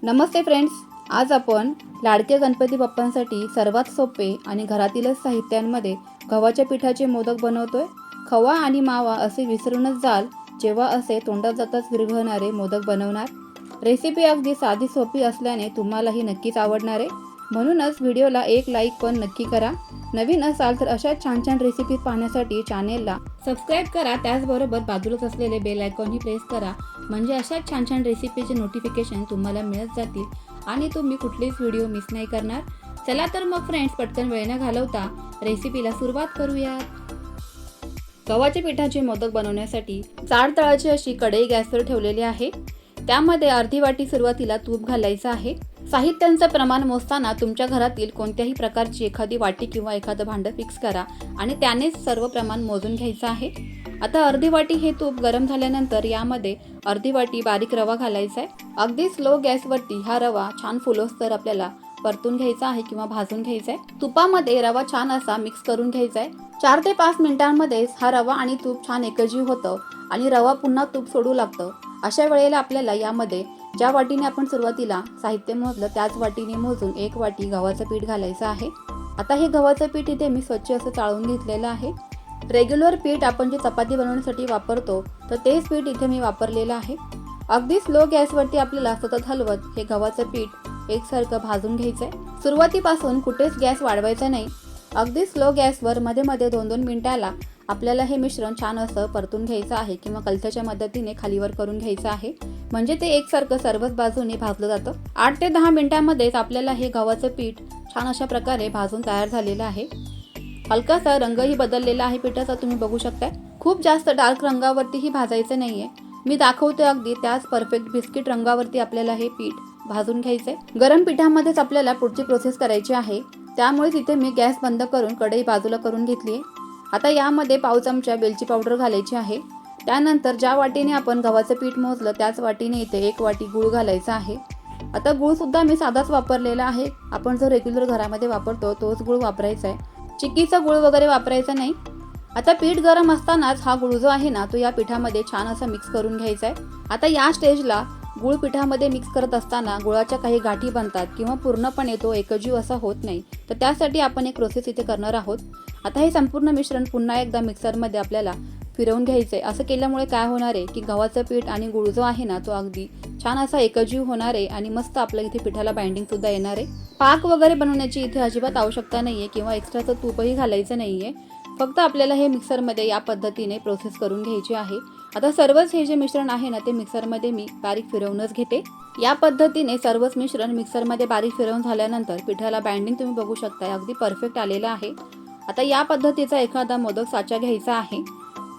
नमस्ते friends, आज आपण लाडक्या गणपती बाप्पांसाठी सर्वात सोपे आणि घरातीलच साहित्यांमध्ये गव्हाच्या पिठाचे मोदक बनवतोय। खवा आणि मावा असे विसरूनच जाल जेव्हा असे तोंडात जाताच विरघळणारे मोदक बनवणार। रेसिपी अगदी साधी सोपी असल्याने तुम्हालाही नक्कीच आवडणार आहे, म्हणूनच व्हिडिओला एक लाईक पण नक्की करा। नवीन असाल तर अशा छान छान रेसिपी पाहण्यासाठी चॅनेलला सबस्क्राइब करा, त्याचबरोबर बाजूलाच असलेले बेल आयकॉनही प्रेस करा, म्हणजे अशा छान छान रेसिपीचे नोटिफिकेशन तुम्हाला मिळत जातील आणि तुम्ही कुठलीच व्हिडिओ मिस नाही करणार। चला तर मग फ्रेंड्स, पटकन वेळ न घालवता रेसिपीला सुरुवात करूया। गव्हाच्या पिठाचे मोदक बनवण्यासाठी जाड तळाची अशी कढई गॅसवर ठेवलेली आहे। त्यामध्ये अर्धी वाटी सुरुवातीला तूप घालायचं आहे। साहित्यांचं प्रमाण मोजताना तुमच्या घरातील कोणत्याही प्रकारची एखादी वाटी किंवा एखादं भांडं फिक्स करा आणि त्यानेच सर्व प्रमाण मोजून घ्यायचं आहे। आता अर्धी वाटी हे तूप गरम झाल्यानंतर यामध्ये अर्धी वाटी बारीक रवा घालायचा आहे। अगदी स्लो गॅसवरती हा रवा छान फुलोस्तर आपल्याला परतून घ्यायचा आहे किंवा भाजून घ्यायचा आहे। तुपामध्ये रवा छान असा मिक्स करून घ्यायचा आहे। 4 ते 5 मिनिटांमध्येच हा रवा आणि तूप छान एकजीव होतं आणि रवा पुन्हा तूप सोडू लागतं। अशा वेळेला आपल्याला यामध्ये ज्या वाटीने आपण सुरुवातीला साहित्य मोजलं त्याच वाटीने मोजून 1 वाटी गव्हाचं पीठ घालायचं आहे। आता हे गव्हाचं पीठ इथे मी स्वच्छ असं चाळून घेतलेलं आहे। रेग्युलर पीठ आपण जे चपाती बनवण्यासाठी वापरतो तर तेच पीठ इथे मी वापरलेलं आहे। अगदी स्लो गॅसवरती आपल्याला सतत हलवत हे गव्हाचं पीठ एकसारखं भाजून घ्यायचंय। सुरुवातीपासून कुठेच गॅस वाढवायचा नाही। अगदी स्लो गॅसवर मध्ये मध्ये 2-2 मिनिटाला आपल्याला हे मिश्रण छान असं परतून घ्यायचं आहे किंवा कलथ्याच्या मदतीने खालीवर करून घ्यायचं आहे, म्हणजे ते एकसारखं सर्वच बाजूने भाजलं जातं। 8 ते 10 मिनिटांमध्येच आपल्याला हे गव्हाचं पीठ छान अशा प्रकारे भाजून तयार झालेलं आहे। हलकासा रंगही बदललेला आहे पिठाचा, तुम्ही बघू शकताय। खूप जास्त डार्क रंगावरतीही भाजायचं नाहीये, मी दाखवते अगदी त्याच परफेक्ट बिस्किट रंगावरती आपल्याला हे पीठ भाजून घ्यायचंय। गरम पिठामध्येच आपल्याला पुढची प्रोसेस करायची आहे, त्यामुळे तिथे मी गॅस बंद करून कढई बाजूला करून घेतली आहे। आता यामध्ये पाव चमचा वेलची पावडर घालायची आहे। त्यानंतर ज्या वाटीने आपण गव्हाचं पीठ मोजलं त्याच वाटीने इथे 1 वाटी गूळ घालायचा आहे। आता गूळ सुद्धा मी साधाच वापरलेला आहे, आपण जो रेग्युलर घरामध्ये वापरतो तोच गूळ वापरायचा आहे, चिक्कीचा गूळ वगैरे वापरायचा नाही। आता पीठ गरम असतानाच हा गूळ जो आहे ना तो या पिठामध्ये छान असा मिक्स करून घ्यायचा आहे। आता या स्टेजला गूळ पिठामध्ये मिक्स करत असताना गुळाच्या काही गाठी बनतात किंवा पूर्णपणे तो एकजीव असा होत नाही, तर त्यासाठी आपण एक प्रोसेस इथे करणार आहोत। आता हे संपूर्ण मिश्रण पुन्हा एकदा मिक्सरमध्ये आपल्याला फिरवून घ्यायचंय। असं केल्यामुळे काय होणार आहे की गव्हाचं पीठ आणि गूळ जो आहे ना तो अगदी छान असा एकजीव होणार आहे आणि मस्त आपल्या इथे पिठाला बाइंडिंग सुद्धा येणार आहे। पाक वगैरे बनवण्याची इथे अजिबात आवश्यकता नाहीये किंवा एक्स्ट्राचं तूपही घालायचं नाहीये, फक्त आपल्याला हे मिक्सरमध्ये या पद्धतीने प्रोसेस करून घ्यायची आहे। आता सर्वच हे जे मिश्रण आहे ना ते मिक्सरमध्ये मी बारीक फिरवूनच घेते। या पद्धतीने सर्वच मिश्रण मिक्सरमध्ये बारीक फिरवून झाल्यानंतर पिठाला बाइंडिंग तुम्ही बघू शकता अगदी परफेक्ट आलेलं आहे। आता या पद्धतीचा एखादा मोदक साचा घ्यायचा आहे,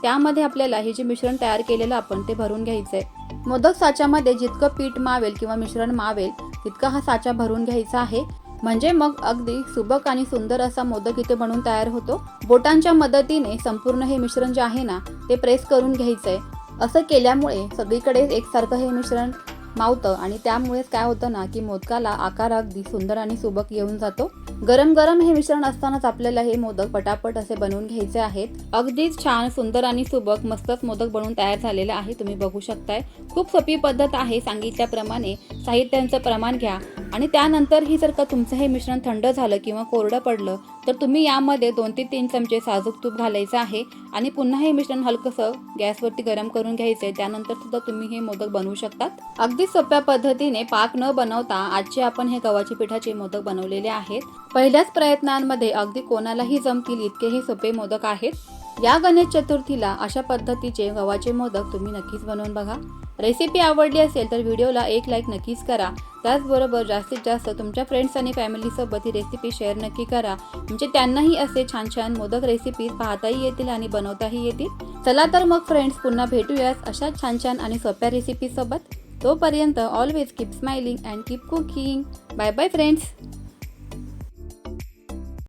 त्यामध्ये आपल्याला हे जे मिश्रण तयार केलेलं आपण ते भरून घ्यायचंय। मोदक साच्यामध्ये जितकं पीठ मावेल किंवा मिश्रण मावेल तितका हा साचा भरून घ्यायचा आहे, म्हणजे मग अगदी सुबक आणि सुंदर असा मोदक इथे बनून तयार होतो। बोटांच्या मदतीने संपूर्ण हे मिश्रण जे आहे ना ते प्रेस करून घ्यायचंय। असं केल्यामुळे सगळीकडे एकसारखं हे मिश्रण मावतं आणि त्यामुळेच काय होतं ना की मोदकाला आकार अगदी सुंदर आणि सुबक येऊन जातो। गरम गरम हे मिश्रण असतानाच आपल्याला हे मोदक पटापट असे बनवून घ्यायचे आहेत। अगदीच छान सुंदर आणि सुबक मस्तच मोदक बनवून तयार झालेले आहे, तुम्ही बघू शकताय। खूप सोपी पद्धत आहे, सांगितल्याप्रमाणे साहित्यांचं प्रमाण घ्या आणि त्यानंतर ही जर का तुमचं हे मिश्रण थंड झालं किंवा कोरडं पडलं तर तुम्ही यामध्ये 2 ते 3 चमचे साजूक तूप घालायचं आहे आणि पुन्हा हे मिश्रण हलकंसं गॅसवरती गरम करून घ्यायचंय। त्यानंतर सुद्धा तुम्ही हे मोदक बनवू शकतात। अगदी सोप्या पद्धतीने पाक न बनवता आजचे आपण हे गव्हाच्या पिठाचे मोदक बनवलेले आहेत। पहिल्याच प्रयत्नांमध्ये अगदी कोणालाही जमतील इतके हे सोपे मोदक आहेत। या गणेश चतुर्थीला अशा पद्धतीचे गव्हाचे मोदक तुम्ही नक्कीच बनवून बघा। रेसिपी आवडली असेल तर व्हिडिओला एक लाईक नक्कीच करा, त्याचबरोबर जास्तीत जास्त तुमच्या फ्रेंड्स आणि फॅमिलीसोबत ही रेसिपी शेअर नक्की करा, म्हणजे त्यांनाही असे छान छान मोदक रेसिपीज पाहताही येतील आणि बनवताही येतील। चला तर मग फ्रेंड्स, पुन्हा भेटूयाच अशा छान छान आणि सोप्या रेसिपी सोबत। तोपर्यंत always keep smiling and keep cooking. Bye bye friends.